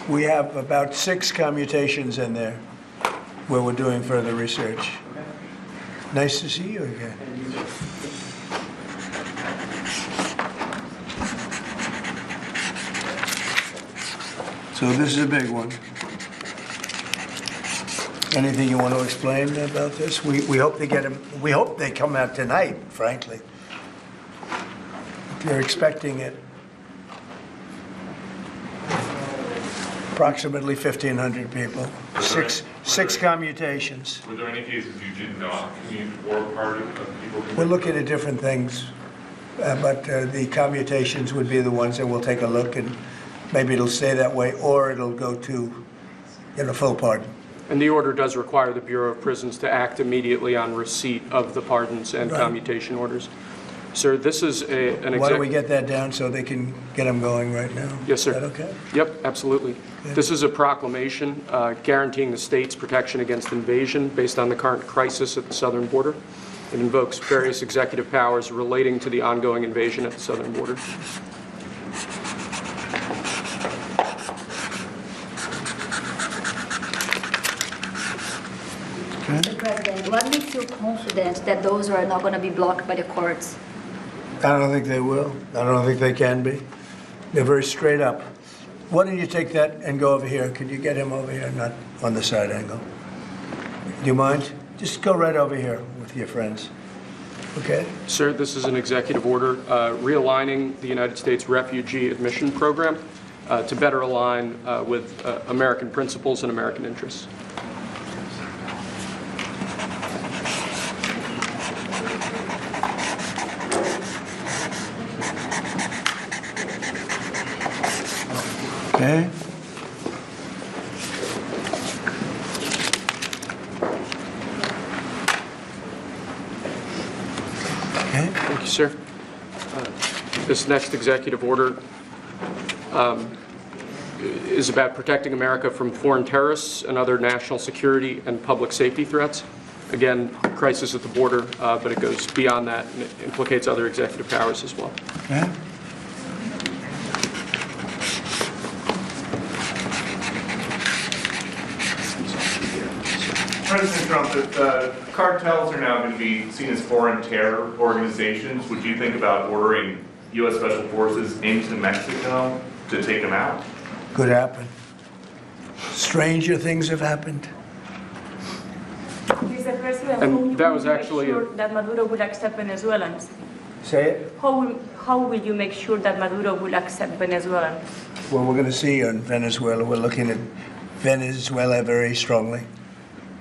We have about 6 commutations in there where we're doing further research. Nice to see you again. So this is a big one. Anything you want to explain about this? We hope they get them. We hope they come out tonight, frankly. They're expecting it. Approximately 1,500 people. Six commutations. Were there any cases you did not commute or part of people? We're looking at different things, but the commutations would be the ones that we'll take a look, and maybe it'll stay that way, or it'll go to, full pardon. And the order does require the Bureau of Prisons to act immediately on receipt of the pardons and commutation orders. Sir, this is an Why don't we get that down so they can get them going right now? Yes, sir. Is that okay? Yep, absolutely. Okay. This is a proclamation guaranteeing the state's protection against invasion based on the current crisis at the southern border. It invokes various executive powers relating to the ongoing invasion at the southern border. Mr. President, what makes you confident that those are not going to be blocked by the courts? I don't think they will. I don't think they can be. They're very straight up. Why don't you take that and go over here? Could you get him over here, not on the side angle? Do you mind? Just go right over here with your friends. Okay? Sir, this is an executive order realigning the United States Refugee Admission Program to better align with American principles and American interests. Okay. Okay. Thank you, sir. This next executive order is about protecting America from foreign terrorists and other national security and public safety threats. Again, crisis at the border, but it goes beyond that and it implicates other executive powers as well. Okay. President Trump, if cartels are now going to be seen as foreign terror organizations, would you think about ordering U.S. Special Forces into Mexico to take them out? Could happen. Stranger things have happened. Mr. President, And that was actually make sure that Maduro will accept Venezuelans? Say it. How will you make sure that Maduro will accept Venezuelans? Well, we're going to see on Venezuela. We're looking at Venezuela very strongly.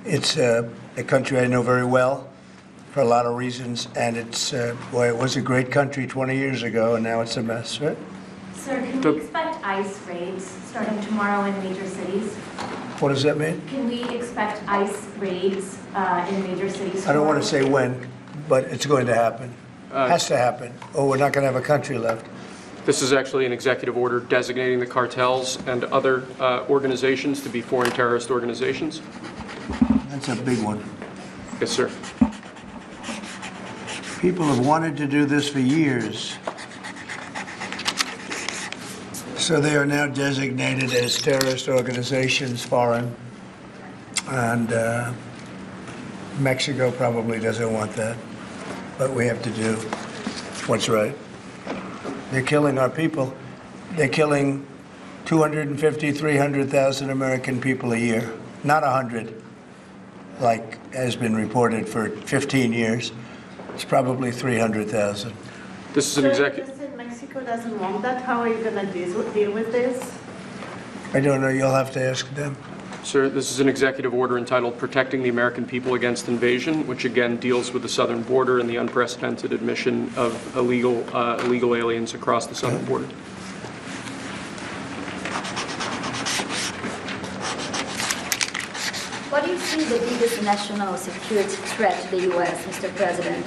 It's a country I know very well for a lot of reasons, and it's, boy, it was a great country 20 years ago, and now it's a mess, right? Sir, can we expect ICE raids starting tomorrow in major cities? What does that mean? Can we expect ICE raids in major cities? I don't want to tomorrow? say when, but it's going to happen. Has to happen, or we're not going to have a country left. This is actually an executive order designating the cartels and other organizations to be foreign terrorist organizations. That's a big one. Yes, sir. People have wanted to do this for years. So they are now designated as terrorist organizations, foreign, and Mexico probably doesn't want that, but we have to do what's right. They're killing our people. They're killing 250, 300,000 American people a year, not 100, like has been reported for 15 years. It's probably 300,000. This is an executive. President, Mexico doesn't want that. How are you going to deal with this? I don't know. You'll have to ask them. Sir, this is an executive order entitled Protecting the American People Against Invasion, which again deals with the southern border and the unprecedented admission of illegal aliens across the southern border. What do you see the biggest national security threat to the U.S., Mr. President?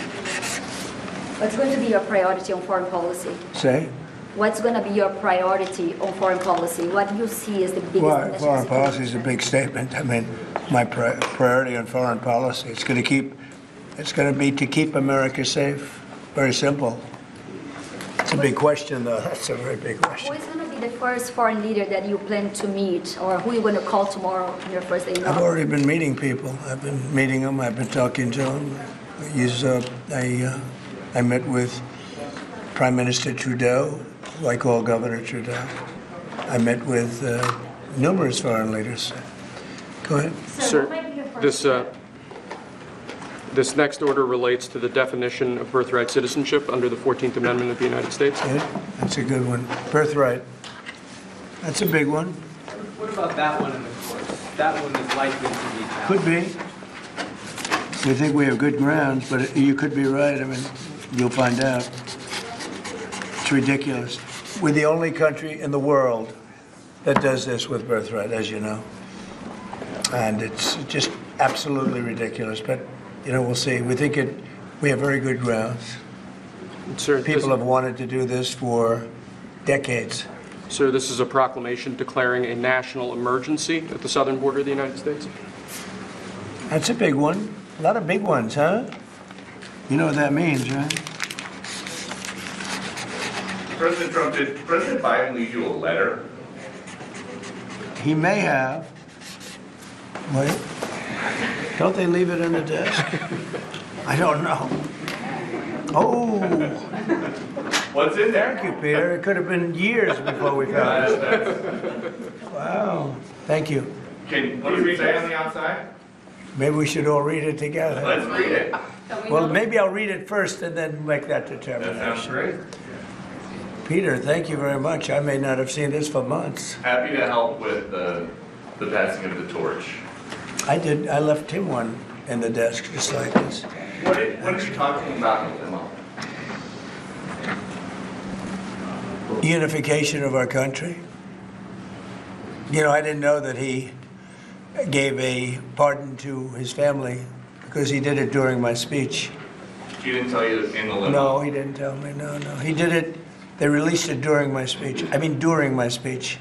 What's going to be your priority on foreign policy? Say? What's going to be your priority on foreign policy? What do you see as the biggest Well, national foreign security policy is a threat? big statement. I mean, my priority on foreign policy, it's going to be to keep America safe. Very simple. It's a big question, though. That's a very big Who question. is going to be the first foreign leader that you plan to meet, or who you're going to call tomorrow on your first day in I've office? already been meeting people. I've been meeting them. I've been talking to them. I met with Prime Minister Trudeau, who I call Governor Trudeau. I met with numerous foreign leaders. Go ahead. Sir, what might be your first this next order relates to the definition of birthright citizenship under the 14th Amendment of the United States. Yeah, that's a good one. Birthright. That's a big one. What about that one in the courts? That one is likely to be challenged. Could be. We think we have good grounds, but you could be right. I mean, you'll find out. It's ridiculous. We're the only country in the world that does this with birthright, as you know. And it's just absolutely ridiculous. But, you know, we'll see. We think we have very good grounds. Sir, People have wanted to do this for decades. Sir, this is a proclamation declaring a national emergency at the southern border of the United States. That's a big one. A lot of big ones, huh? You know what that means, right? President Trump, did President Biden leave you a letter? He may have. Wait. Don't they leave it in the desk? I don't know. Oh, What's in there? thank you, Peter. It could have been years before we found it. Wow. Thank you. What does it say on the outside? Maybe we should all read it together. Let's read it. Well, maybe I'll read it first and then make that That sounds determination. great. Peter, thank you very much. I may not have seen this for months. Happy to help with the passing of the torch. I did. I left him one in the desk just like this. What are you talking about with him? Unification of our country. You know, I didn't know that he gave a pardon to his family because he did it during my speech. He didn't tell you in the limo? No, he didn't tell me. No. He did it. They released it during my speech. I mean, during my speech.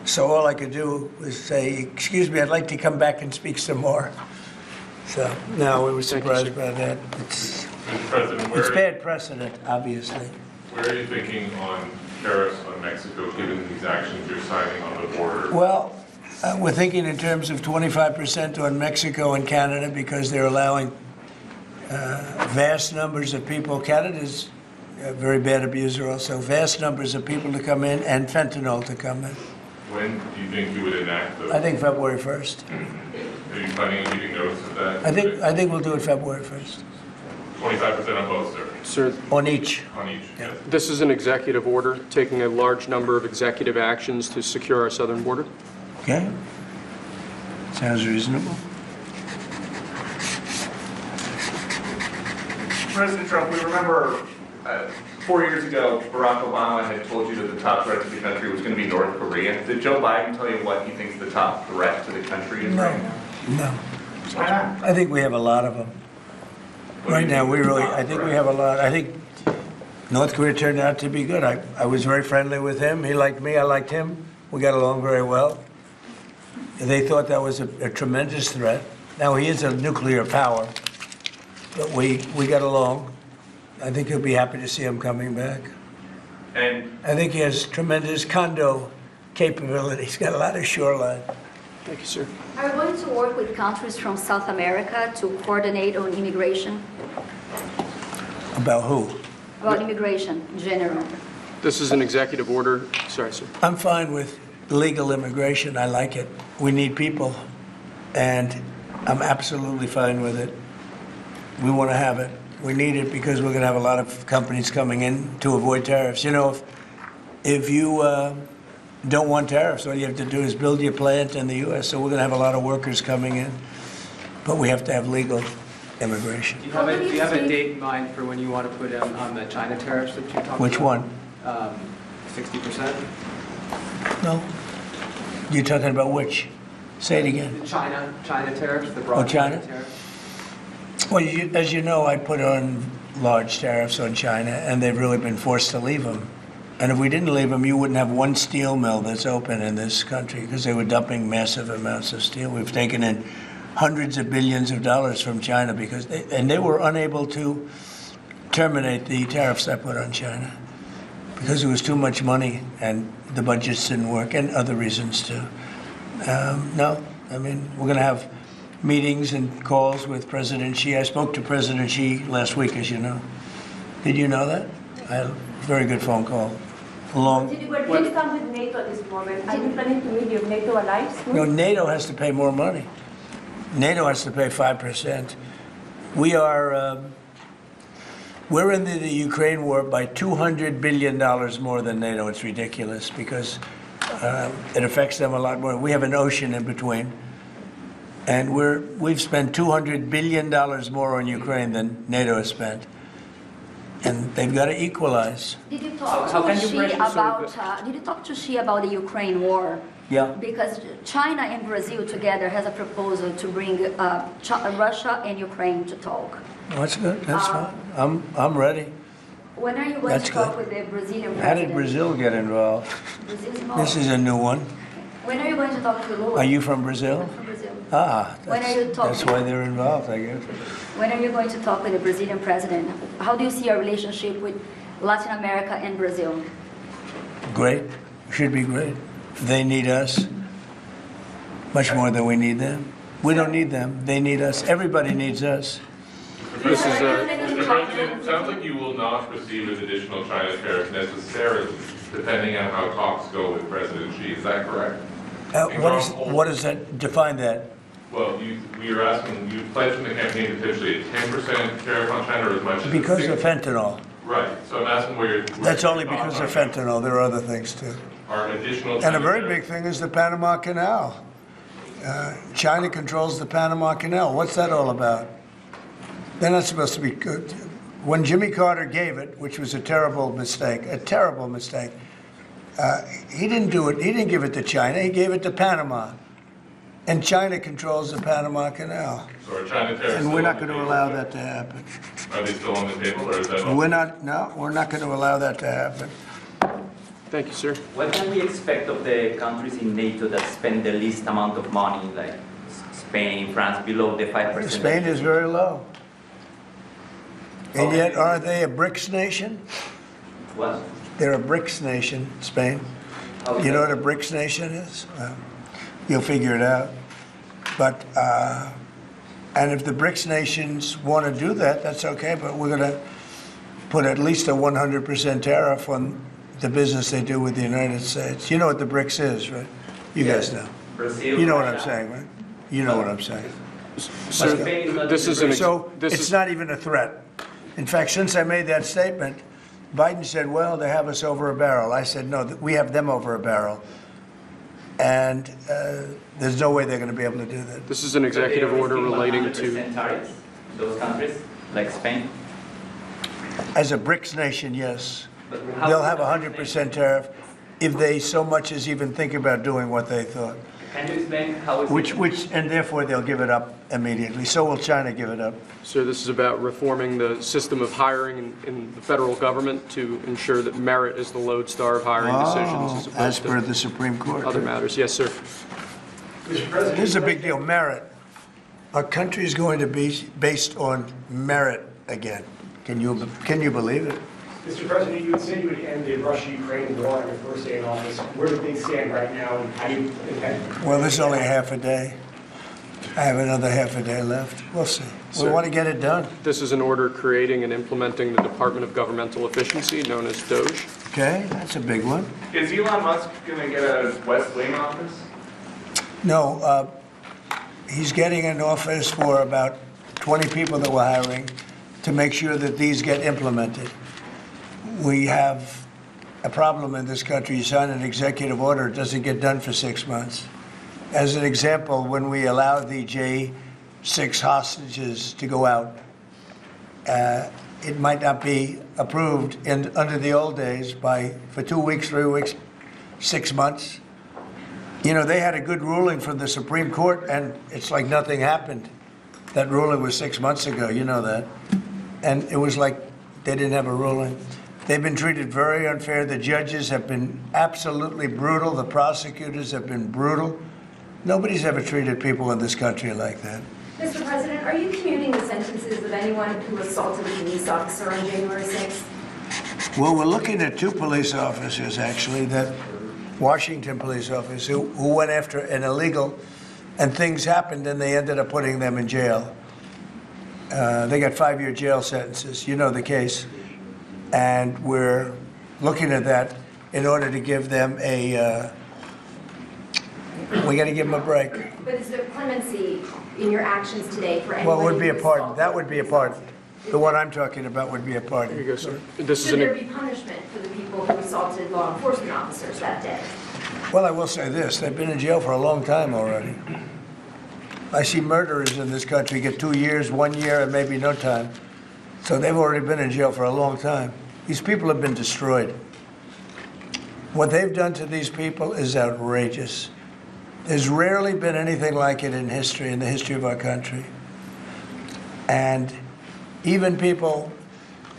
So all I could do was say, excuse me, I'd like to come back and speak some more. So, no, we were Thank you, surprised sir. by that. It's Mr. President, it's bad precedent, obviously. where are you thinking on tariffs on Mexico, given these actions you're signing on the border? Well, we're thinking in terms of 25% on Mexico and Canada because they're allowing vast numbers of people. Canada's a very bad abuser also. Vast numbers of people to come in and fentanyl to come in. When do you think you would enact those? I think February 1st. Are you planning on giving notice of that? I think we'll do it February 1st. 25% on both, sir, Sir, On each. on each? Yeah. Yes. this is an executive order taking a large number of executive actions to secure our southern border. Okay? Sounds reasonable. President Trump, we remember 4 years ago, Barack Obama had told you that the top threat to the country was going to be North Korea. Did Joe Biden tell you what he thinks the top threat to the country is right now? No. Why not? I think we have a lot of them. What do Right you now, think we is the really, top I think we threat? have a lot. I think North Korea turned out to be good. I was very friendly with him. He liked me. I liked him. We got along very well. They thought that was a tremendous threat. Now, he is a nuclear power, but we got along. I think he'll be happy to see him coming back. And I think he has tremendous condo capability. He's got a lot of shoreline. Thank you, sir. Are you going to work with countries from South America to coordinate on immigration? About who? About immigration in general? This is an executive order. Sorry, sir. I'm fine with legal immigration. I like it. We need people, and I'm absolutely fine with it. We want to have it. We need it because we're going to have a lot of companies coming in to avoid tariffs. You know, if you don't want tariffs, all you have to do is build your plant in the U.S. So we're going to have a lot of workers coming in, but we have to have legal immigration. Do you have a date in mind for when you want to put in on the China tariffs that you talked about? Which one? 60%? No? You're talking about which? Say it again. The China tariffs, the broad China? tariffs? Well, as you know, I put on large tariffs on China, and they've really been forced to leave them. And if we didn't leave them, you wouldn't have one steel mill that's open in this country because they were dumping massive amounts of steel. We've taken in hundreds of billions of dollars from China because they were unable to terminate the tariffs I put on China because it was too much money and the budgets didn't work, and other reasons too. No, I mean, we're going to have meetings and calls with President Xi. I spoke to President Xi last week, as you know. Did you know that? I had a very good phone call. Did you come with NATO at this moment? Are you planning to meet your NATO allies? No, NATO has to pay more money. NATO has to pay 5%. We're in the Ukraine war by $200 billion more than NATO. It's ridiculous because it affects them a lot more. We have an ocean in between. And we've spent $200 billion more on Ukraine than NATO has spent. And they've got to equalize. Did you talk How to can you Xi pressure about? Did you talk to Xi about the Ukraine war? Yeah. Because China and Brazil together has a proposal to bring Russia and Ukraine to talk. Well, that's good. That's fine. I'm ready. When are you going That's to talk good. with the Brazilian How president? did Brazil get involved? Brazil's involved. This is a new one. When are you going to talk to Lula? Are you from Brazil? From Brazil. Ah, When are you that's talking? why they're involved, I guess. When are you going to talk with the Brazilian president? How do you see our relationship with Latin America and Brazil? Great. Should be great. They need us much more than we need them. We don't need them. They need us. Everybody needs us. This is Mr. President, it sounds like you will not proceed with additional China tariffs necessarily, depending on how talks go with President Xi. Is that correct? What does that define that? Well, we are asking, you pledged in the campaign potentially a 10% tariff on China or as much as Because of 6%. fentanyl. Right, so I'm asking where your... That's only because of fentanyl. There are other things too. Are additional... And a China very tariffs- big thing is the Panama Canal. China controls the Panama Canal. What's that all about? They're not supposed to be good. When Jimmy Carter gave it, which was a terrible mistake, he didn't do it. He didn't give it to China. He gave it to Panama. And China controls the Panama Canal. So are China tariffs And we're still not on the going to table? allow that to happen. Are they still on the table or is that... We're not going to allow that to happen. Thank you, sir. What can we expect of the countries in NATO that spend the least amount of money, like Spain, France, below the 5%? Spain is very low. And yet, aren't they a BRICS nation? What? They're a BRICS nation, Spain. How is You know that? what a BRICS nation is? Well, you'll figure it out. But, and if the BRICS nations want to do that, that's okay, but we're going to put at least a 100% tariff on the business they do with the United States. You know what the BRICS is, right? You guys know. Brazil, You know what I'm Russia. saying, right? You know what I'm saying. Sir, Spain is not this is an, ex- So this it's is, not even a threat. In fact, since I made that statement, Biden said, well, they have us over a barrel. I said, no, we have them over a barrel. And there's no way they're going to be able to do that. this is an So they executive are order risking relating 100% to, tariffs, those countries, like Spain? As a BRICS nation, yes. But how- They'll have a 100% tariff if they so much as even think about doing what they thought. Can you explain how it's... Which, and therefore they'll give it up immediately. So will China give it up. sir, this is about reforming the system of hiring in the federal government to ensure that merit is the lodestar of hiring decisions As as per opposed the Supreme to Court. other matters. Yes, sir. This is a big deal, merit. Our country is going to be based on merit again. Can you believe it? Mr. President, you had said you would end the Russia-Ukraine war on your first day in office. Where do things stand right now, and how do you intend? Well, there's only half a day. I have another half a day left. We'll see. We Sir. want to get it done. This is an order creating and implementing the Department of Governmental Efficiency, known as DOGE. Okay, that's a big one. Is Elon Musk going to get a West Wing office? No, he's getting an office for about 20 people that we're hiring to make sure that these get implemented. We have a problem in this country. You sign an executive order, it doesn't get done for 6 months. As an example, when we allowed the J6 hostages to go out, it might not be approved under the old days for 2 weeks, 3 weeks, 6 months. You know, they had a good ruling from the Supreme Court, and it's like nothing happened. That ruling was 6 months ago, you know that. And it was like they didn't have a ruling. They've been treated very unfair. The judges have been absolutely brutal. The prosecutors have been brutal. Nobody's ever treated people in this country like that. Mr. President, are you commuting the sentences of anyone who assaulted a police officer on January 6th? Well, we're looking at 2 police officers, actually, that Washington police officers who went after an illegal, and things happened and they ended up putting them in jail. They got 5-year jail sentences. You know the case. And we're looking at that in order to give them a, we got to give them a break. But is there clemency in your actions today for anyone? Well, it would be a who pardon. assaulted That would be a pardon. The one I'm talking about would be a pardon. Here you go, sir. This is Should there an, be punishment for the people who assaulted law enforcement officers that day? Well, I will say this, they've been in jail for a long time already. I see murderers in this country get 2 years, 1 year, and maybe no time. So they've already been in jail for a long time. These people have been destroyed. What they've done to these people is outrageous. There's rarely been anything like it in history, in the history of our country. And even people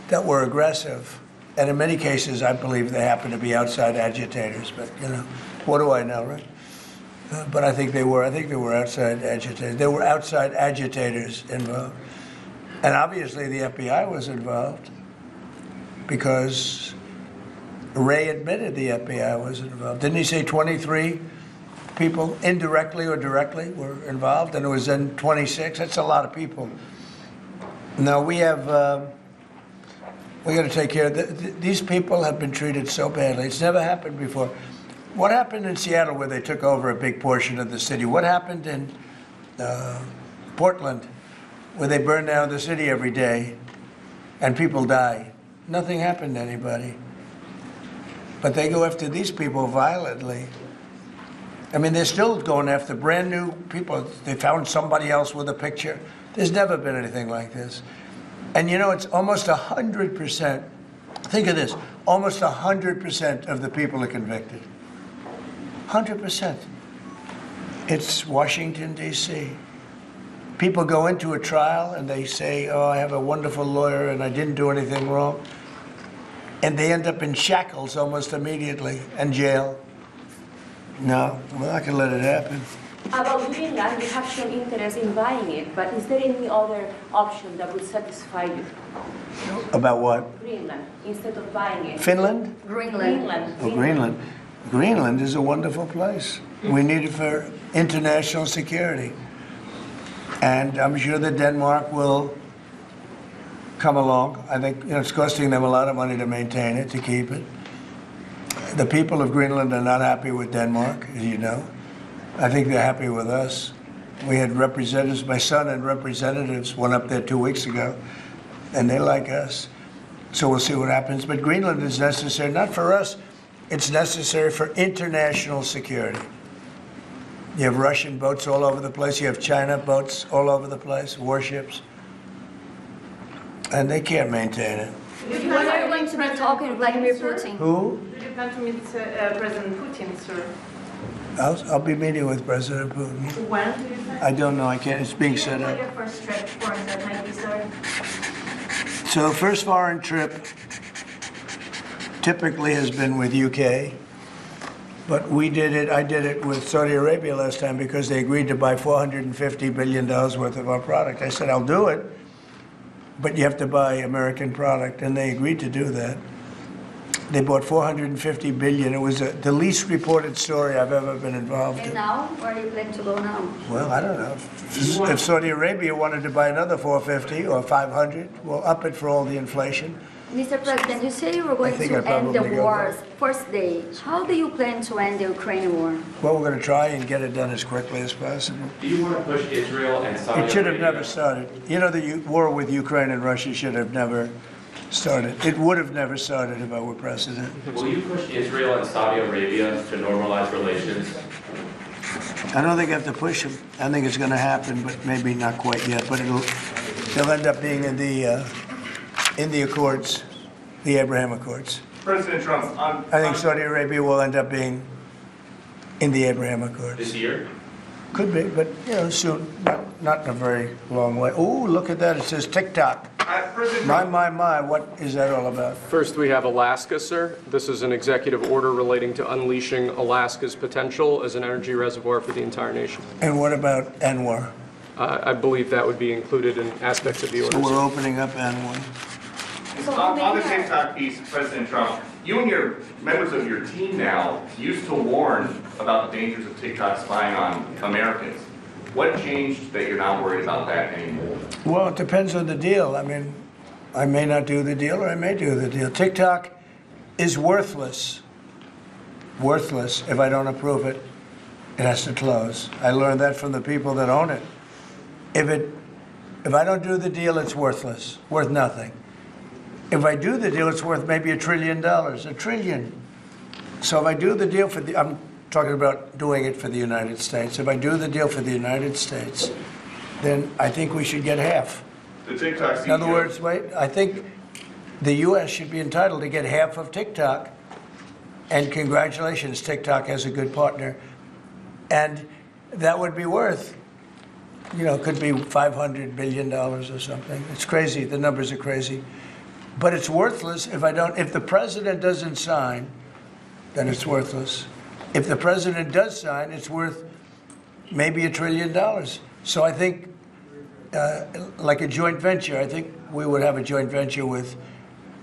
that were aggressive, and in many cases, I believe they happen to be outside agitators, but, you know, what do I know, right? But I think they were outside agitators. There were outside agitators involved. And obviously the FBI was involved because Ray admitted the FBI was involved. Didn't he say 23 people indirectly or directly were involved? And it was then 26? That's a lot of people. Now we have, we got to take care of, these people have been treated so badly. It's never happened before. What happened in Seattle where they took over a big portion of the city? What happened in Portland where they burn down the city every day and people die? Nothing happened to anybody. But they go after these people violently. I mean, they're still going after brand new people. They found somebody else with a picture. There's never been anything like this. And you know, it's almost 100%. Think of this, almost 100% of the people are convicted. 100%. It's Washington, D.C. People go into a trial and they say, oh, I have a wonderful lawyer and I didn't do anything wrong. And they end up in shackles almost immediately and jail. No, we're not going to let it happen. About Greenland, you have shown interest in buying it, but is there any other option that would satisfy you? About what? Greenland, instead of buying it. Finland? Greenland. Oh, Greenland. Greenland is a wonderful place. We need it for international security. And I'm sure that Denmark will come along. I think it's costing them a lot of money to maintain it, to keep it. The people of Greenland are not happy with Denmark, as you know. I think they're happy with us. We had representatives, my son and representatives went up there 2 weeks ago, and they like us. So we'll see what happens. But Greenland is necessary, not for us, it's necessary for international security. You have Russian boats all over the place. You have China boats all over the place, warships. And they can't maintain it. When are you going to be talking to Vladimir Putin? Who? Do you plan to meet President Putin, sir? I'll be meeting with President Putin. When do you plan? I don't know, I can't, it's being set up. Your first trip foreign trip might be, sir. So first foreign trip typically has been with UK, but I did it with Saudi Arabia last time because they agreed to buy $450 billion worth of our product. I said, I'll do it, but you have to buy American product, and they agreed to do that. They bought $450 billion. It was the least reported story I've ever been involved And in. now, where are you planning to go now? Well, I don't know. If Saudi Arabia wanted to buy another 450 or 500, we'll up it for all the inflation. Mr. President, you say you were going think to I end the probably go war's first day. How do you plan to end the Ukrainian war? Well, we're going to try and get it done as quickly as possible. Do you want to push Israel and Saudi It should have Arabia? never started. You know, the war with Ukraine and Russia should have never started. It would have never started if I were president. Will you push Israel and Saudi Arabia to normalize relations? I don't think I have to push them. I think it's going to happen, but maybe not quite yet. But they'll end up being in the Accords, the Abraham Accords. President Trump, I think Saudi Arabia will end up being in the Abraham Accords. This year? Could be, but soon. Not in a very long way. Oh, look at that! It says TikTok. President Trump, My! What is that all about? First, we have Alaska, sir. This is an executive order relating to unleashing Alaska's potential as an energy reservoir for the entire nation. And what about ANWR? I believe that would be included in aspects of the order. So we're opening up ANWR. So On the maybe our- TikTok piece, President Trump, you and your members of your team now used to warn about the dangers of TikTok spying on Americans. What changed that you're not worried about that anymore? Well, it depends on the deal. I mean, I may not do the deal or I may do the deal. TikTok is worthless if I don't approve it. It has to close. I learned that from the people that own it. If I don't do the deal, it's worthless, worth nothing. If I do the deal, it's worth maybe $1 trillion, $1 trillion. So if I do the deal I'm talking about doing it for the United States. If I do the deal for the United States, then I think we should get half. The TikTok CEO. In other words, I think the U.S. should be entitled to get half of TikTok. And congratulations, TikTok has a good partner. And that would be worth, could be $500 billion or something. It's crazy. The numbers are crazy. But it's worthless if the president doesn't sign, then it's worthless. If the president does sign, it's worth maybe $1 trillion. So I think, like a joint venture, I think we would have a joint venture with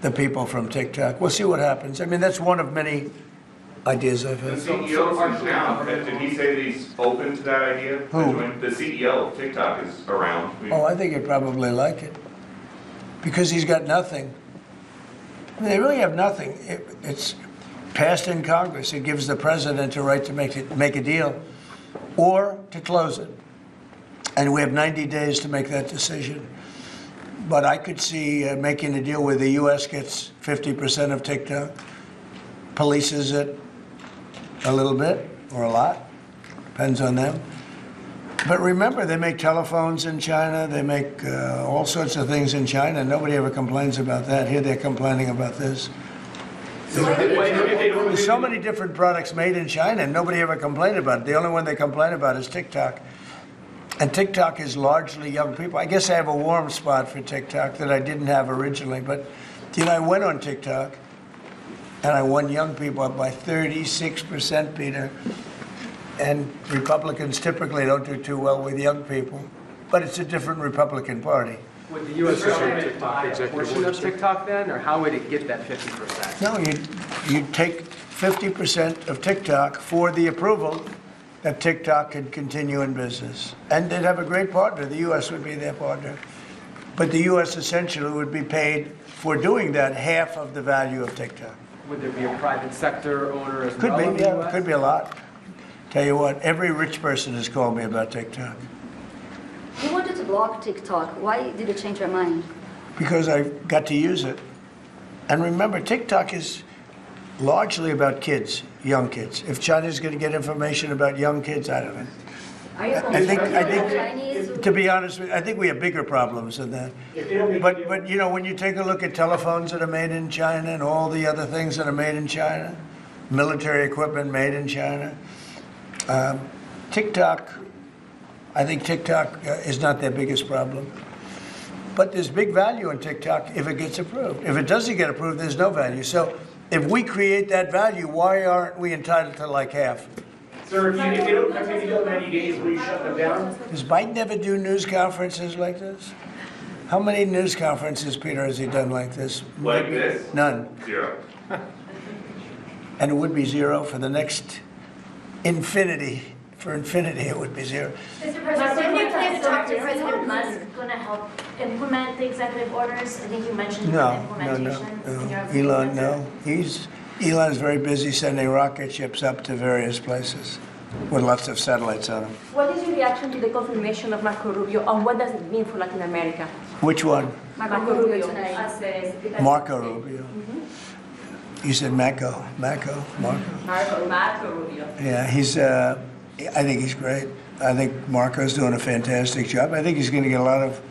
the people from TikTok. We'll see what happens. I mean, that's one of many ideas I've The had. CEO is now, did he say that he's open to that idea? Who? The CEO of TikTok is around. Oh, I think he'd probably like it. Because he's got nothing. I mean, they really have nothing. It's passed in Congress. It gives the president a right to make a deal or to close it. And we have 90 days to make that decision. But I could see making a deal where the U.S. gets 50% of TikTok, polices it a little bit or a lot, depends on them. But remember, they make telephones in China. They make all sorts of things in China. Nobody ever complains about that. Here they're complaining about this. There's so many different products made in China, and nobody ever complained about it. The only one they complain about is TikTok. And TikTok is largely young people. I guess I have a warm spot for TikTok that I didn't have originally. But, I went on TikTok, and I won young people up by 36%, Peter. And Republicans typically don't do too well with young people. But it's a different Republican Party. Would the U.S. government buy a portion of TikTok then, or how would it get that 50%? No, you take 50% of TikTok for the approval that TikTok could continue in business. And they'd have a great partner. The U.S. would be their partner. But the U.S. essentially would be paid for doing that half of the value of TikTok. Would there be a private sector owner as Could well in be, the yeah, U.S.? could be a lot. Tell you what, every rich person has called me about TikTok. You wanted to block TikTok. Why did you change your mind? Because I got to use it. And remember, TikTok is largely about kids, young kids. If China's going to get information about young kids, I don't know. Are you I think, Chinese? to be honest with you, I think we have bigger problems than that. But when you take a look at telephones that are made in China and all the other things that are made in China, military equipment made in China, TikTok, I think TikTok is not their biggest problem. But there's big value in TikTok if it gets approved. If it doesn't get approved, there's no value. So if we create that value, why aren't we entitled to like half? Sir, if they don't come to the deal in 90 days, will you shut them down? Does Biden ever do news conferences like this? How many news conferences, Peter, has he done like this? Like this? None. 0. And it would be 0 for the next infinity. For infinity, it would be 0. Mr. President, didn't you plan to talk to President Musk going to help implement the executive orders? I think you mentioned No. implementation. in your opening Elon, answer. no. Elon's very busy sending rocket ships up to various places with lots of satellites on them. What is your reaction to the confirmation of Marco Rubio, and what does it mean for Latin America? Which one? Marco Rubio. Marco Rubio. You said Marco. Marco. Marco Rubio. Yeah, I think he's great. I think Marco's doing a fantastic job. I think he's going to get a lot of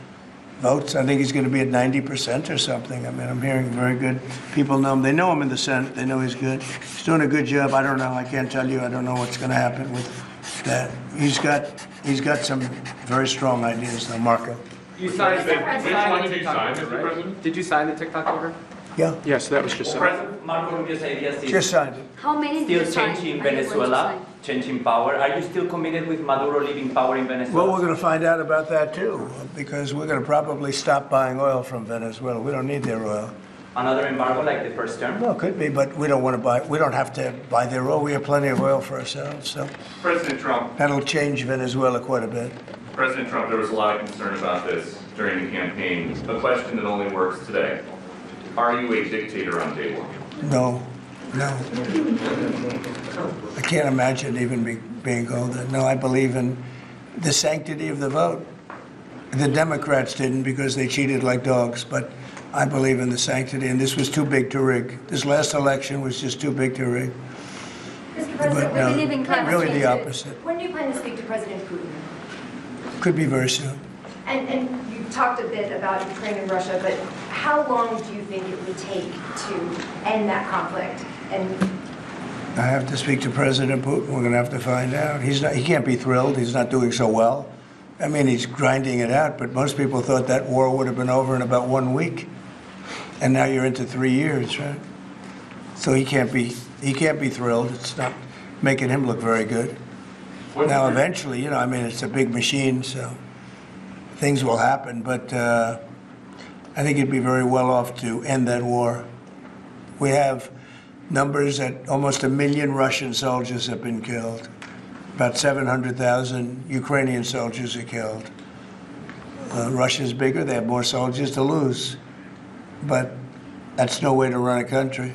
votes. I think he's going to be at 90% or something. I mean, I'm hearing very good. People know him. They know him in the Senate. They know he's good. He's doing a good job. I don't know. I can't tell you. I don't know what's going to happen with that. He's got some very strong ideas, though, Marco. You signed the Which one did you TikTok sign, order, Mr. right? President? Did you sign the TikTok order? Yeah, Yes, that was just said. Marco Rubio's ideas is just signed it. How many did still you sign? changing Are you going to Venezuela, sign? changing power. Are you still committed with Maduro leaving power in Venezuela? Well, we're going to find out about that, too, because we're going to probably stop buying oil from Venezuela. We don't need their oil. another embargo like the first term? Well, it could be, but we don't have to buy their oil. We have plenty of oil for ourselves, so President Trump, that'll change Venezuela quite a bit. President Trump, there was a lot of concern about this during the campaign. A question that only works today. Are you a dictator on day one? No. I can't imagine even being called that. No, I believe in the sanctity of the vote. The Democrats didn't because they cheated like dogs, but I believe in the sanctity, and this was too big to rig. This last election was just too big to rig. Mr. President, But, we believe in climate really change. the opposite. When do you plan to speak to President Putin? Could be very soon. And you talked a bit about Ukraine and Russia, but how long do you think it would take to end that conflict? And I have to speak to President Putin. We're going to have to find out. He can't be thrilled. He's not doing so well. I mean, he's grinding it out, but most people thought that war would have been over in about 1 week. And now you're into 3 years, right? So he can't be thrilled. It's not making him look very good. Now, eventually, you know, I mean, it's a big machine, so things will happen. But I think he'd be very well off to end that war. We have numbers that almost 1 million Russian soldiers have been killed. About 700,000 Ukrainian soldiers are killed. Russia's bigger. They have more soldiers to lose. But that's no way to run a country.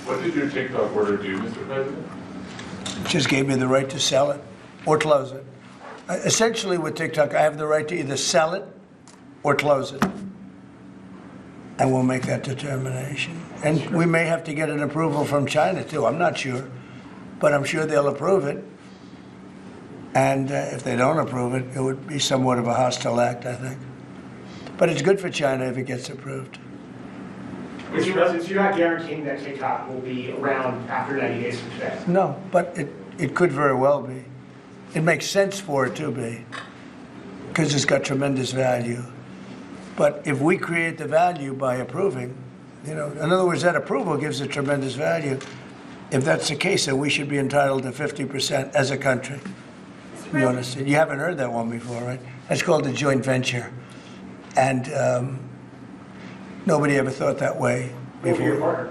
What did your TikTok order do, Mr. President? It just gave me the right to sell it or close it. Essentially with TikTok, I have the right to either sell it or close it. And we'll make that determination. And we may have to get an approval from China too. I'm not sure. But I'm sure they'll approve it. And if they don't approve it, it would be somewhat of a hostile act, I think. But it's good for China if it gets approved. Mr. President, so you're not guaranteeing that TikTok will be around after 90 days from today? No, but it could very well be. It makes sense for it to be, because it's got tremendous value. But if we create the value by approving, you know, in other words, that approval gives it tremendous value. If that's the case, then we should be entitled to 50% as a country. You understand? You haven't heard that one before, right? That's called a joint venture. And nobody ever thought that way before.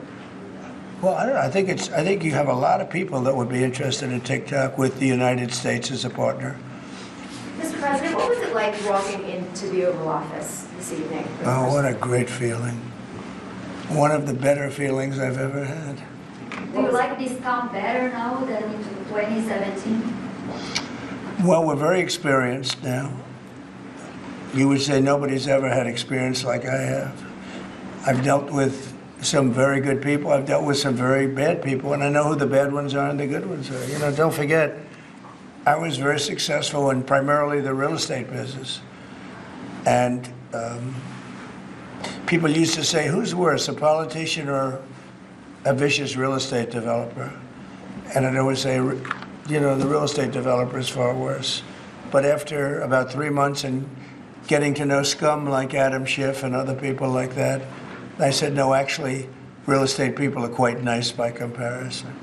Well, I don't know. I think you have a lot of people that would be interested in TikTok with the United States as a partner. Mr. President, what was it like walking into the Oval Office this evening? Oh, what a great feeling. One of the better feelings I've ever had. Do you like this town better now than in 2017? Well, we're very experienced now. You would say nobody's ever had experience like I have. I've dealt with some very good people. I've dealt with some very bad people, and I know who the bad ones are and the good ones are. You know, don't forget, I was very successful in primarily the real estate business. And people used to say, who's worse, a politician or a vicious real estate developer? And I'd always say, you know, the real estate developer is far worse. But after about 3 months and getting to know scum like Adam Schiff and other people like that, I said, no, actually, real estate people are quite nice by comparison.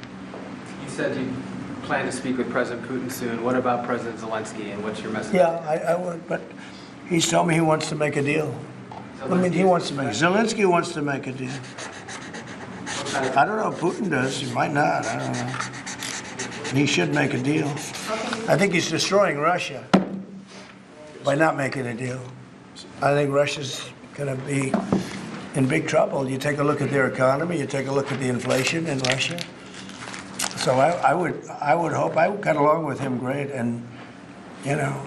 You said you plan to speak with President Putin soon. What about President Zelensky, and what's your message? Yeah, I would, but he's told me he wants to make a deal. I mean, Zelensky wants to make a deal. I don't know if Putin does. He might not. I don't know. He should make a deal. I think he's destroying Russia by not making a deal. I think Russia's going to be in big trouble. You take a look at their economy, you take a look at the inflation in Russia. So I would hope, I got along with him great, and, you know,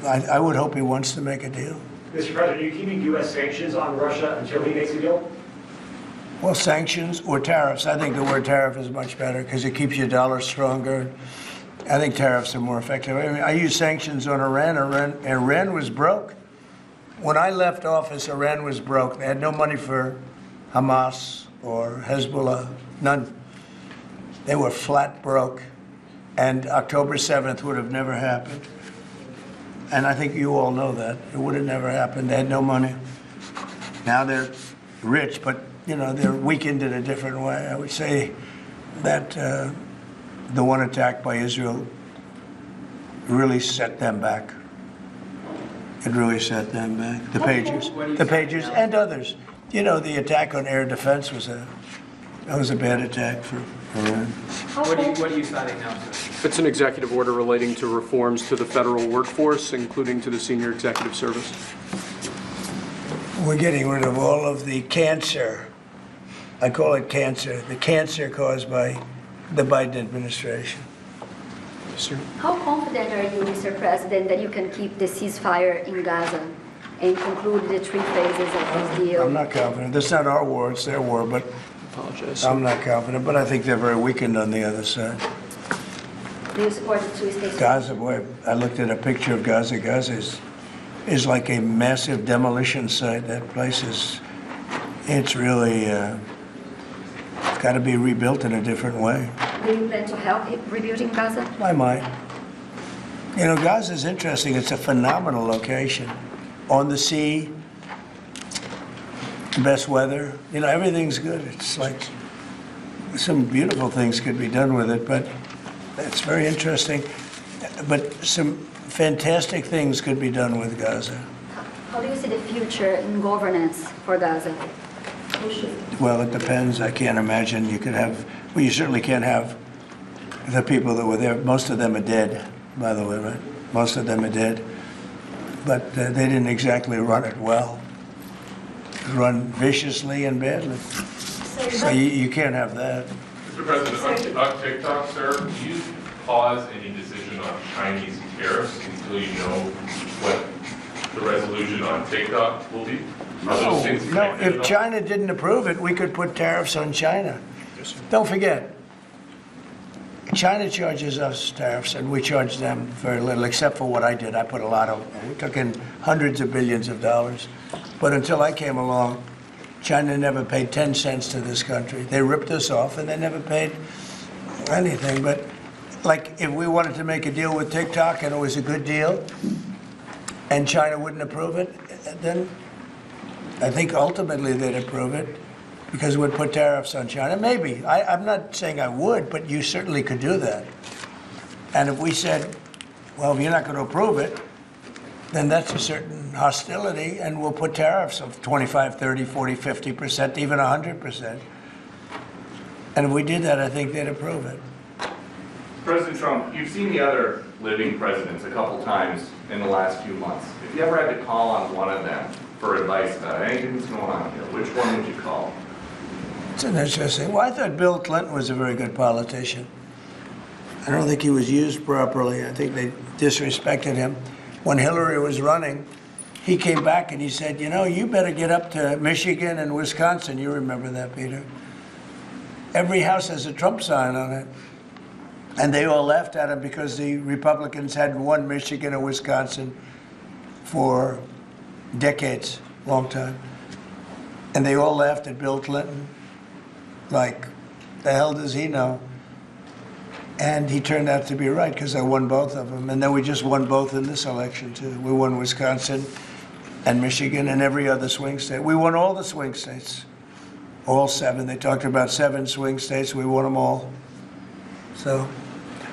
I would hope he wants to make a deal. Mr. President, are you keeping U.S. sanctions on Russia until he makes a deal? Well, sanctions or tariffs. I think the word tariff is much better because it keeps your dollar stronger. I think tariffs are more effective. I mean, I use sanctions on Iran. Iran was broke. When I left office, Iran was broke. They had no money for Hamas or Hezbollah, none. They were flat broke. And October 7th would have never happened. And I think you all know that. It would have never happened. They had no money. Now they're rich, but you know, they're weakened in a different way. I would say that the one attack by Israel really set them back. It really set them back. The Pagers and others. You know, the attack on air defense was a bad attack for Iran. What are you citing now, sir? It's an executive order relating to reforms to the federal workforce, including to the senior executive service. We're getting rid of all of the cancer. I call it cancer, the cancer caused by the Biden administration. Sir? How confident are you, Mr. President, that you can keep the ceasefire in Gaza and conclude the 3 phases of this deal? I'm not confident. That's not our war, it's their war, but Apologize. I'm not confident. But I think they're very weakened on the other side. Do you support the 2-state Gaza, boy, I looked at a picture of Gaza. Gaza is like a massive demolition site. That place it's really, it's got to be rebuilt in a different way. Do you plan to help rebuilding Gaza? I might. You know, Gaza is interesting. It's a phenomenal location. On the sea, best weather. You know, everything's good. It's like some beautiful things could be done with it, but it's very interesting. But some fantastic things could be done with Gaza. How do you see the future in governance for Gaza? Well, it depends. I can't imagine you could have, well, you certainly can't have the people that were there. Most of them are dead, by the way, right? Most of them are dead. But they didn't exactly run it well. Run viciously and badly. So you can't have that. Mr. President, on TikTok, sir, do you pause any decision on Chinese tariffs until you know what the resolution on TikTok will be? No, if China didn't approve it, we could put tariffs on China. Don't forget, China charges us tariffs, and we charge them very little, except for what I did. I put a lot of, we took in hundreds of billions of dollars. But until I came along, China never paid 10 cents to this country. They ripped us off, and they never paid anything. But like, if we wanted to make a deal with TikTok, and it was a good deal, and China wouldn't approve it, then I think ultimately they'd approve it, because it would put tariffs on China. Maybe. I'm not saying I would, but you certainly could do that. And if we said, well, if you're not going to approve it, then that's a certain hostility, and we'll put tariffs of 25, 30, 40, 50%, even 100%. And if we did that, I think they'd approve it. President Trump, you've seen the other living presidents a couple times in the last few months. If you ever had to call on one of them for advice about anything that's going on here, which one would you call? It's an interesting. Well, I thought Bill Clinton was a very good politician. I don't think he was used properly. I think they disrespected him. When Hillary was running, he came back and he said, you know, you better get up to Michigan and Wisconsin. You remember that, Peter? Every house has a Trump sign on it. And they all laughed at him because the Republicans hadn't won Michigan or Wisconsin for decades, long time. And they all laughed at Bill Clinton. Like, the hell does he know? And he turned out to be right, because I won both of them. And then we just won both in this election, too. We won Wisconsin and Michigan and every other swing state. We won all the swing states, all 7. They talked about 7 swing states. We won them all. So,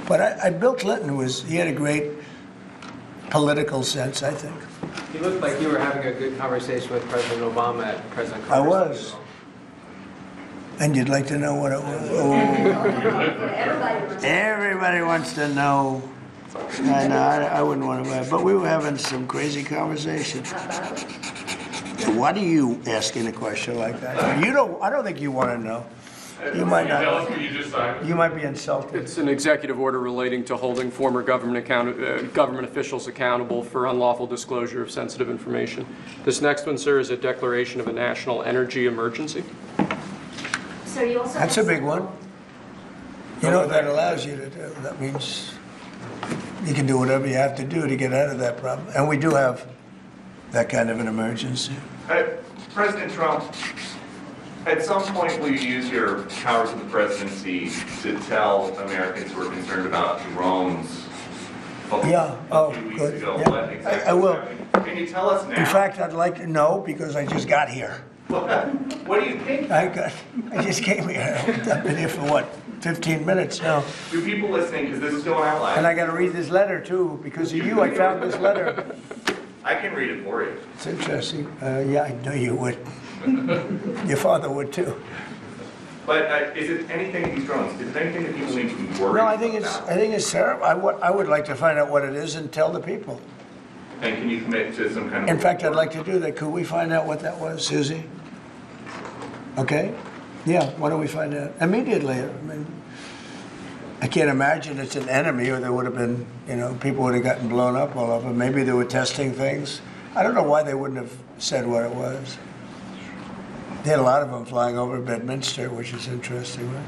but Bill Clinton he had a great political sense, I think. You looked like you were having a good conversation with President Obama at President I Carter's was. funeral. And you'd like to know what it was? Oh. Everybody wants to know. I know, I wouldn't want to, but we were having some crazy conversations. Why do you asking a question like that? I don't think you want to know. You might not. Tell us what you just signed. You might be insulted. It's an executive order relating to holding former government officials accountable for unlawful disclosure of sensitive information. This next one, sir, is a declaration of a national energy emergency. So you also That's a big one. You know what that allows you to do? That means you can do whatever you have to do to get out of that problem. And we do have that kind of an emergency. President Trump, at some point will you use your powers of the presidency to tell Americans who are concerned about drones? Yeah, oh, A few weeks good. ago, Yeah. what exactly I will. was happening? Can you tell us now? In fact, I'd like to know, because I just got here. What do you think? I just came here. I've been here for what, 15 minutes now. Do people listening, because this is going out live. And I got to read this letter too, because of you. I found this letter. I can read it for you. It's interesting. Yeah, I knew you would. Your father would too. But is it anything in these drones? Is it anything that people need to be worried No, about? I think it's terrible. I would like to find out what it is and tell the people. And can you commit to some kind of? In fact, I'd like to do that. Could we find out what that was, Susie? Okay? Yeah, why don't we find out? Immediately. I mean, I can't imagine it's an enemy or there would have been, people would have gotten blown up all over. Maybe they were testing things. I don't know why they wouldn't have said what it was. They had a lot of them flying over Bedminster, which is interesting, right?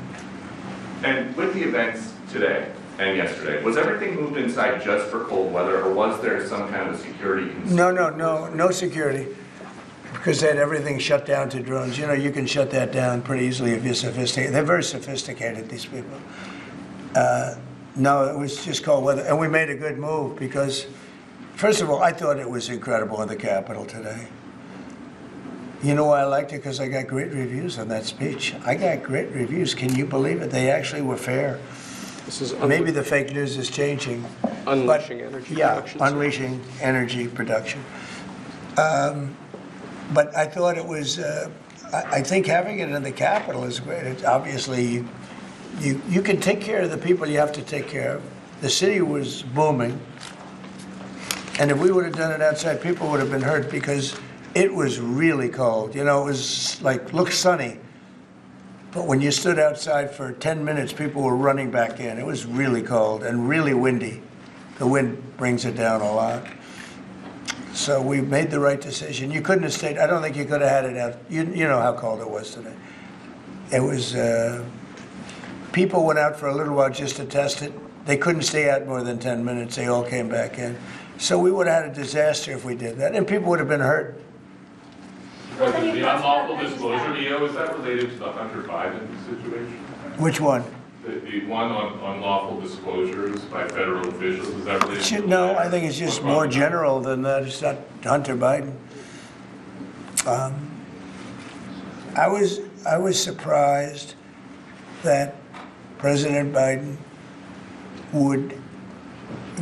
And with the events today and yesterday, was everything moved inside just for cold weather, or was there some kind of security concern? No security. Because they had everything shut down to drones. You can shut that down pretty easily if you're sophisticated. They're very sophisticated, these people. No, it was just cold weather. And we made a good move because, first of all, I thought it was incredible in the Capitol today. You know why I liked it? Because I got great reviews on that speech. I got great reviews. Can you believe it? They actually were fair. This is Maybe the fake news is changing. unleashing energy production. Yeah, unleashing energy production. But I thought it was, I think having it in the Capitol is great. It's obviously, you can take care of the people you have to take care of. The city was booming. And if we would have done it outside, people would have been hurt because it was really cold. It was looked sunny. But when you stood outside for 10 minutes, people were running back in. It was really cold and really windy. The wind brings it down a lot. So we made the right decision. You couldn't have stayed. I don't think you could have had it out. You know how cold it was today. It was, people went out for a little while just to test it. They couldn't stay out more than 10 minutes. They all came back in. So we would have had a disaster if we did that. And people would have been hurt. The unlawful disclosure, EO, is that related to the Hunter Biden situation? Which one? The one on unlawful disclosures by federal officials, is that related to? No, I think it's just more general than that. It's not Hunter Biden. I was surprised that President Biden would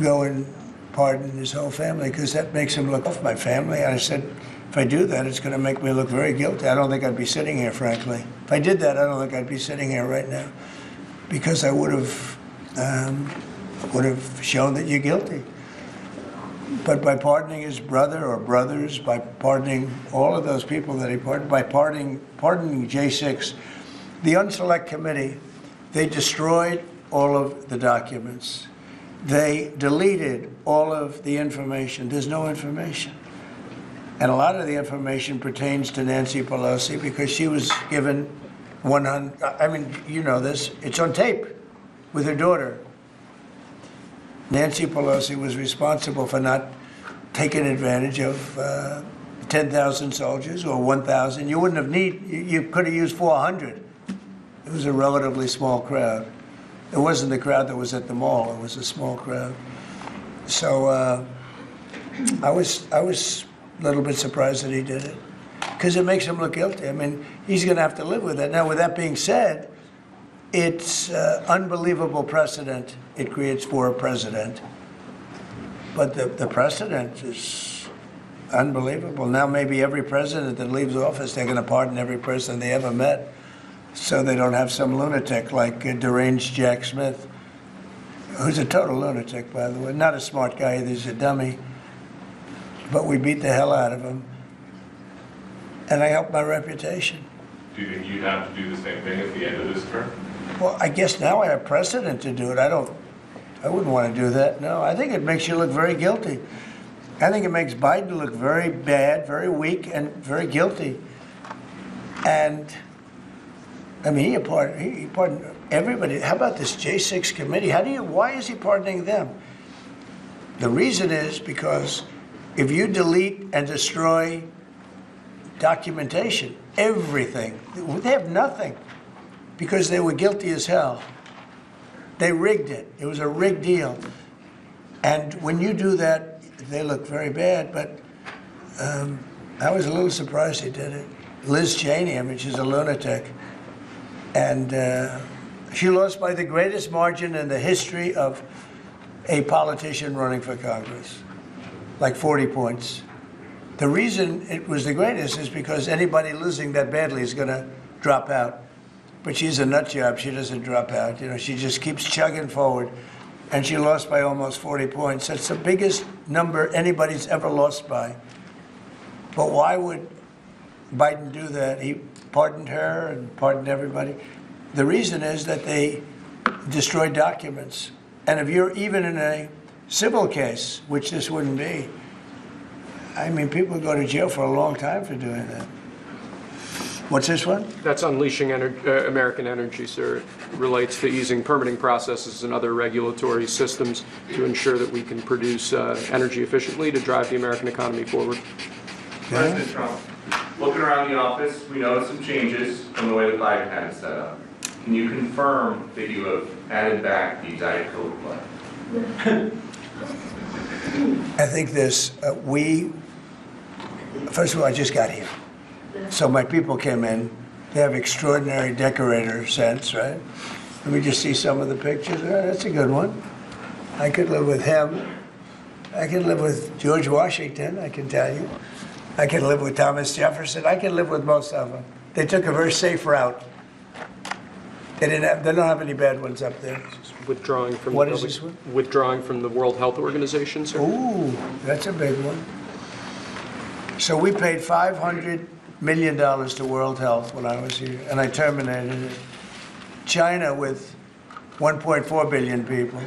go and pardon his whole family because that makes him look off my family. And I said, if I do that, it's going to make me look very guilty. I don't think I'd be sitting here, frankly. If I did that, I don't think I'd be sitting here right now because I would have shown that you're guilty. But by pardoning his brother or brothers, by pardoning all of those people that he pardoned, by pardoning J6, the Unselect Committee, they destroyed all of the documents. They deleted all of the information. There's no information. And a lot of the information pertains to Nancy Pelosi because she was given 100, I mean, you know this, it's on tape with her daughter. Nancy Pelosi was responsible for not taking advantage of 10,000 soldiers or 1,000. You wouldn't have you could have used 400. It was a relatively small crowd. It wasn't the crowd that was at the mall. It was a small crowd. So I was a little bit surprised that he did it because it makes him look guilty. I mean, he's going to have to live with it. Now, with that being said, it's unbelievable precedent it creates for a president. But the precedent is unbelievable. Now maybe every president that leaves office, they're going to pardon every person they ever met so they don't have some lunatic like deranged Jack Smith, who's a total lunatic, by the way. Not a smart guy either, he's a dummy. But we beat the hell out of him. And I helped my reputation. Do you think you'd have to do the same thing at the end of this term? Well, I guess now I have precedent to do it. I wouldn't want to do that, no. I think it makes you look very guilty. I think it makes Biden look very bad, very weak, and very guilty. And, I mean, he pardoned everybody. How about this J6 committee? Why is he pardoning them? The reason is because if you delete and destroy documentation, everything, they have nothing because they were guilty as hell. They rigged it. It was a rigged deal. And when you do that, they look very bad, but I was a little surprised he did it. Liz Cheney, I mean, she's a lunatic. And she lost by the greatest margin in the history of a politician running for Congress, like 40 points. The reason it was the greatest is because anybody losing that badly is going to drop out. But she's a nut job. She doesn't drop out. You know, she just keeps chugging forward. And she lost by almost 40 points. That's the biggest number anybody's ever lost by. But why would Biden do that? He pardoned her and pardoned everybody. The reason is that they destroyed documents. And if you're even in a civil case, which this wouldn't be, I mean, people go to jail for a long time for doing that. What's this one? That's Unleashing American Energy, sir. It relates to easing permitting processes and other regulatory systems to ensure that we can produce energy efficiently to drive the American economy forward. President Trump, looking around the office, we noticed some changes from the way the Biden had it set up. Can you confirm that you have added back the Diet Coke play? I think this, first of all, I just got here. So my people came in. They have extraordinary decorator sense, right? Let me just see some of the pictures. Oh, that's a good one. I could live with him. I could live with George Washington, I can tell you. I could live with Thomas Jefferson. I could live with most of them. They took a very safe route. They don't have any bad ones up there. Withdrawing from What is this one? Withdrawing from the World Health Organization, sir. Ooh, that's a big one. So we paid $500 million to World Health when I was here, and I terminated it. China, with 1.4 billion people,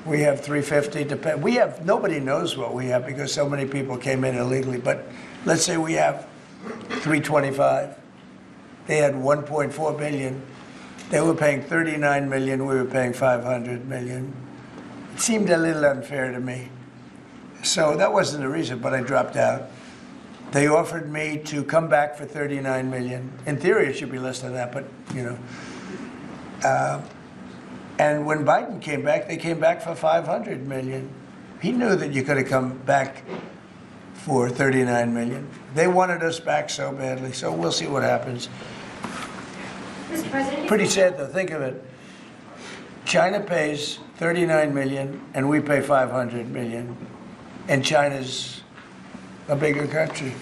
we have 350 to pay. We have, nobody knows what we have because so many people came in illegally, but let's say we have 325. They had 1.4 billion. They were paying 39 million, we were paying 500 million. It seemed a little unfair to me. So that wasn't the reason, but I dropped out. They offered me to come back for 39 million. In theory, it should be less than that, but, you know. And when Biden came back, they came back for 500 million. He knew that you could have come back for 39 million. They wanted us back so badly, so we'll see what happens. Mr. President. Pretty sad, though. Think of it. China pays 39 million, and we pay 500 million. And China's a bigger country.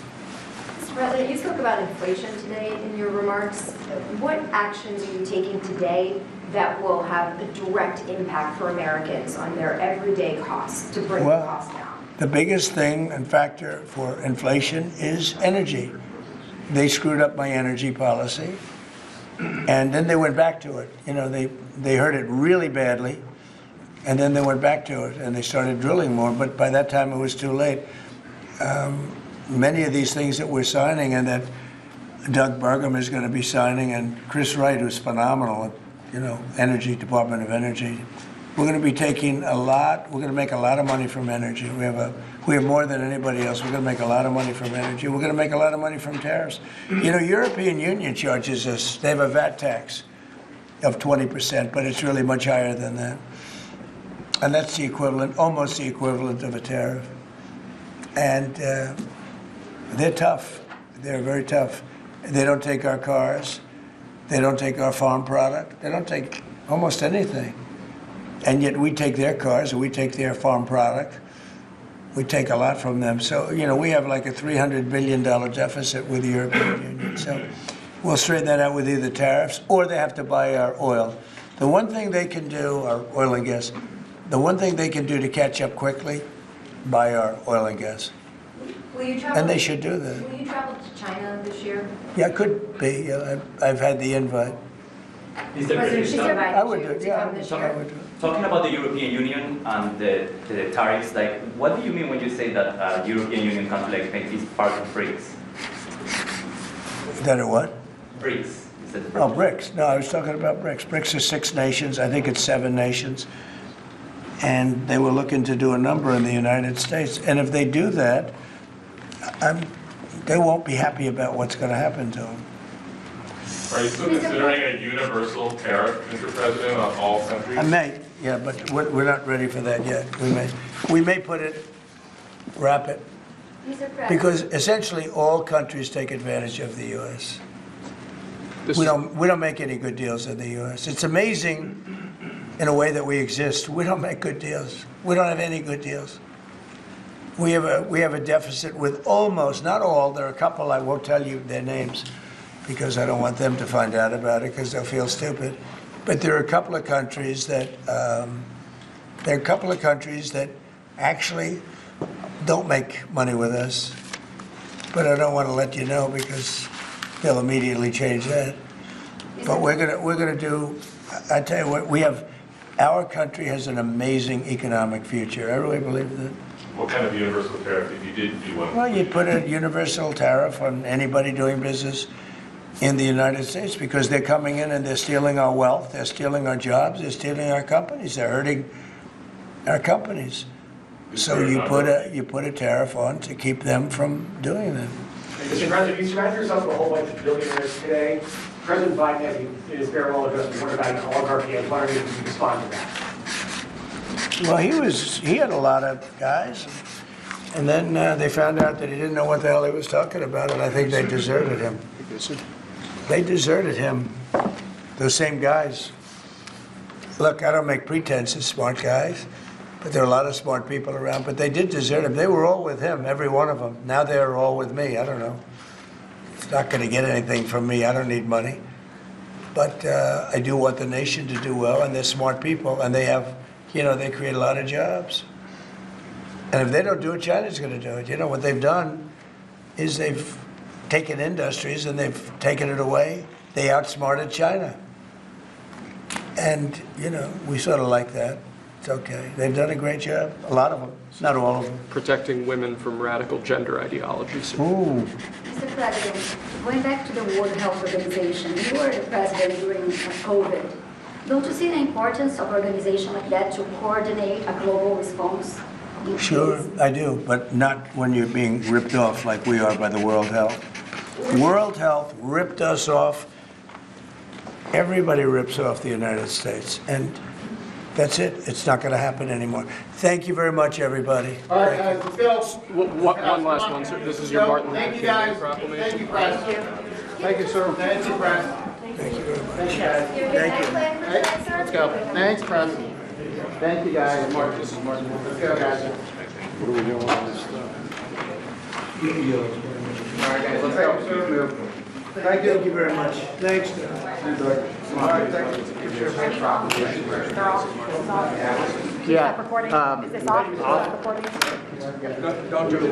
Mr. President, you spoke about inflation today in your remarks. What actions are you taking today that will have a direct impact for Americans on their everyday costs to bring the costs down? The biggest thing and factor for inflation is energy. They screwed up my energy policy, and then they went back to it. You know, they hurt it really badly, and then they went back to it, and they started drilling more, but by that time it was too late. Many of these things that we're signing and that Doug Burgum is going to be signing, and Chris Wright, who's phenomenal, you know, Department of Energy, we're going to be taking a lot, we're going to make a lot of money from energy. We have more than anybody else. We're going to make a lot of money from energy. We're going to make a lot of money from tariffs. You know, European Union charges us, they have a VAT tax of 20%, but it's really much higher than that. And that's the equivalent, almost the equivalent of a tariff. And they're tough. They're very tough. They don't take our cars. They don't take our farm product. They don't take almost anything. And yet we take their cars, and we take their farm product. We take a lot from them. So, you know, we have like a $300 billion deficit with the European Union. So we'll straighten that out with either tariffs, or they have to buy our oil. The one thing they can do, our oil and gas, the one thing they can do to catch up quickly, buy our oil and gas. Will you travel? And they should do that. Will you travel to China this year? Yeah, it could be. Yeah, I've had the invite. President Xi I would do invited it. you to Yeah, come this I year. would do it. Talking about the European Union and the tariffs, like, what do you mean when you say that European Union country like Spain is part of BRICS? That are what? BRICS. You said Oh, BRICS. No, I was talking about BRICS. BRICS is 6 nations. I think it's 7 nations. And they were looking to do a number in the United States. And if they do that, they won't be happy about what's going to happen to them. Are you still considering a universal tariff, Mr. President, on all countries? I may, yeah, but we're not ready for that yet. We may wrap it, Mr. President. because essentially all countries take advantage of the U.S. We don't make any good deals in the U.S. It's amazing in a way that we exist. We don't make good deals. We don't have any good deals. We have a deficit with almost, not all, there are a couple, I won't tell you their names because I don't want them to find out about it because they'll feel stupid. But there are a couple of countries that, actually don't make money with us. But I don't want to let you know because they'll immediately change that. But we're gonna do, I tell you what, our country has an amazing economic future. I really believe that. What kind of universal tariff if you did do one? Well, you'd put a universal tariff on anybody doing business in the United States because they're coming in and they're stealing our wealth, they're stealing our jobs, they're stealing our companies, they're hurting our companies. So you put a tariff on to keep them from doing that. Mr. President, you surrounded yourself with a whole bunch of billionaires today. President Biden, as in his farewell address, warned about an oligarchy. I was wondering if you could respond to that. Well, he had a lot of guys, and then they found out that he didn't know what the hell he was talking about, and I think they deserted him. They deserted him, those same guys. Look, I don't make pretenses, smart guys, but there are a lot of smart people around, but they did desert him. They were all with him, every one of them. Now they're all with me, I don't know. It's not going to get anything from me, I don't need money. But I do want the nation to do well, and they're smart people, and they have, they create a lot of jobs. And if they don't do it, China's going to do it. What they've done is they've taken industries and they've taken it away. They outsmarted China. And, we sort of like that. It's okay. They've done a great job, a lot of them, not all of them. Protecting women from radical gender ideologies. Ooh. Mr. President, going back to the World Health Organization, you were the president during COVID. Don't you see the importance of an organization like that to coordinate a global response? Sure, I do, but not when you're being ripped off like we are by the World Health. World Health ripped us off. Everybody rips off the United States, and that's it. It's not going to happen anymore. Thank you very much, everybody. All right, guys, let's go. One last one, sir. This is your Martin Luther Thank you, King guys. Day proclamation. Thank you, Press. Thank you, sir. Thank you, Press. Thank you very much. Thank you, guys. Thank you. Let's go. Thanks, Press. Thank you, guys. Mark, this is Martin. Let's go, guys. What are we doing on this stuff? All right, guys, let's go. Please move. Thank you very much. Thanks. All right, thank you. Yeah. Recording? Is this off? Recording? Don't do it.